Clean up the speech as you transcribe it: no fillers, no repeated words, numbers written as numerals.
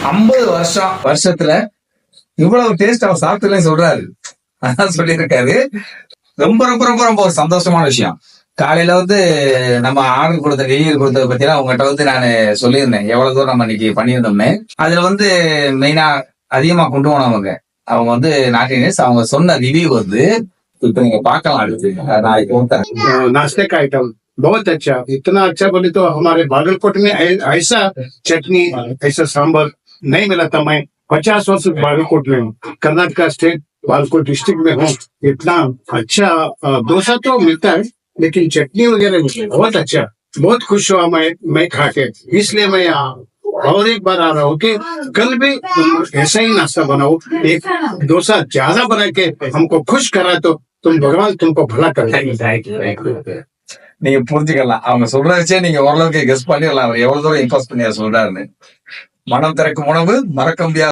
50 வருஷத்துல இவ்வளவு டேஸ்ட் அவர் சாப்பிட்டுல சொல்றாரு. அதான் சொல்லியிருக்காரு. ரொம்ப ரொம்ப ரொம்ப ரொம்ப ஒரு சந்தோஷமான விஷயம். காலையில நம்ம ஆர்டர் கொடுத்ததை பத்தி எல்லாம் உங்ககிட்ட நான் சொல்லியிருந்தேன், எவ்வளவு தூரம் நம்ம இன்னைக்கு பண்ணியிருந்தோம்னு. அதுல மெயினா அதிகமா கொண்டு போனவங்க அவங்க நாட்டினஸ். அவங்க சொன்ன ரிவ்யூ இப்ப நீங்க பார்க்கலாம். அடுத்து நான் இப்போ नाश्ते का आइटम बहुत अच्छा, इतना अच्छा बोले तो हमारे बागलकोट में ऐसा चटनी ऐसा सांबर नहीं मिला था। मैं 50 वर्ष बागलकोट में हूँ, कर्नाटका स्टेट बागलकोट डिस्ट्रिक्ट में हूँ। इतना अच्छा डोसा तो मिलता है, लेकिन चटनी वगैरह बहुत अच्छा, बहुत खुश हुआ मैं खा के। इसलिए मैं और एक बार आ रहा हूँ कि कल भी ऐसा ही नाश्ता बनाओ, एक डोसा ज्यादा बना के हमको खुश करा तो तुम भगवान तुमको भला कर। நீங்க புரிஞ்சுக்கலாம். அவங்க சொல்ற வச்சே நீங்க ஓரளவுக்கு கெஸ் பண்ணிடலாம் அவர் எவ்வளவு தூரம் இம்ப்ரெஸ் பண்ணியா சொல்றாருன்னு. மனம் திறக்கும் உணவு மறக்க முடியாது.